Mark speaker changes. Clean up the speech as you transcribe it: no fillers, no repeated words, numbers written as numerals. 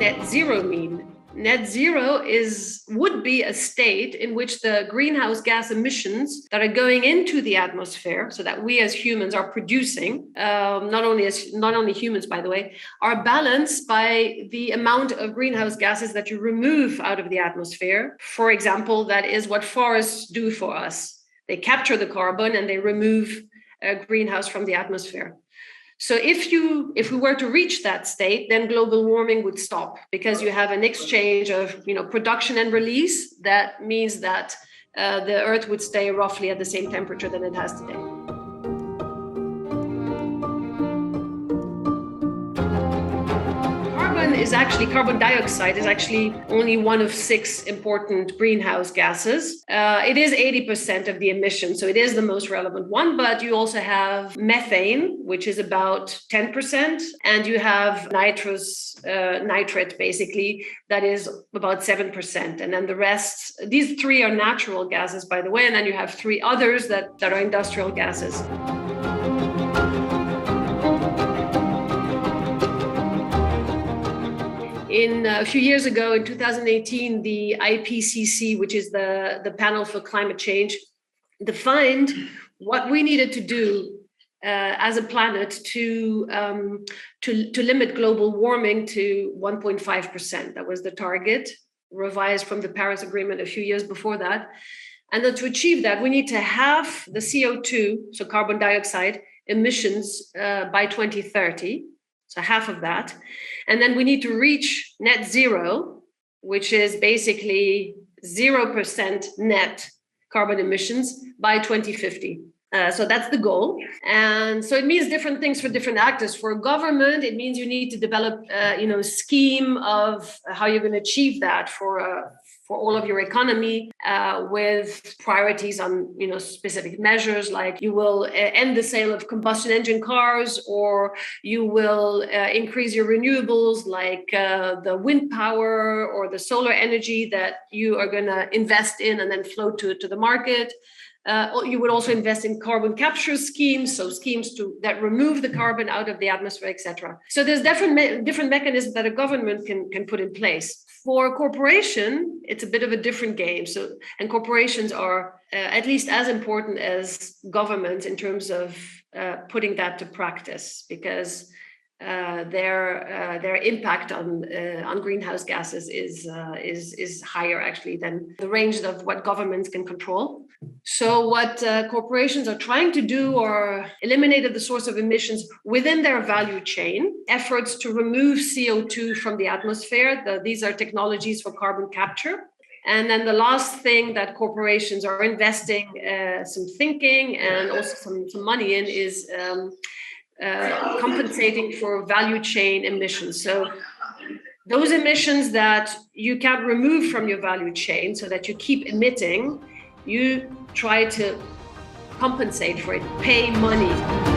Speaker 1: net zero mean? Net zero would be a state in which the greenhouse gas emissions that are going into the atmosphere, so that we as humans are producing, not only humans, by the way, are balanced by the amount of greenhouse gases that you remove out of the atmosphere. For example, that is what forests do for us. They capture the carbon and they remove greenhouse from the atmosphere. So if we were to reach that state, then global warming would stop, because you have an exchange of production and release. That means that the Earth would stay roughly at the same temperature that it has today. Carbon dioxide is actually only one of 6 important greenhouse gases. It is 80% of the emissions, so it is the most relevant one, but you also have methane, which is about 10%, and you have nitrate, basically, that is about 7%. And then the rest, these 3 are natural gases, by the way, and then you have 3 others that are industrial gases. A few years ago, in 2018, the IPCC, which is the panel for climate change, defined what we needed to do as a planet to limit global warming to 1.5%. That was the target, revised from the Paris Agreement a few years before that. And then to achieve that, we need to halve the CO2, so carbon dioxide emissions, by 2030. So half of that. And then we need to reach net zero, which is basically 0% net carbon emissions by 2050. So that's the goal. And so it means different things for different actors. For government, it means you need to develop a scheme of how you're going to achieve that for all of your economy, with priorities on specific measures, like you will end the sale of combustion engine cars, or you will increase your renewables, like the wind power or the solar energy that you are going to invest in and then flow to the market. You would also invest in carbon capture schemes, so schemes that remove the carbon out of the atmosphere, etc. So there's different mechanisms that a government can put in place. For corporation, it's a bit of a different game. And corporations are at least as important as governments in terms of putting that to practice, because their impact on greenhouse gases is higher actually than the range of what governments can control. So what corporations are trying to do are eliminate the source of emissions within their value chain, efforts to remove CO2 from the atmosphere. These are technologies for carbon capture. And then the last thing that corporations are investing some thinking and also some money in is compensating for value chain emissions. So those emissions that you can't remove from your value chain, so that you keep emitting, you try to compensate for it, pay money.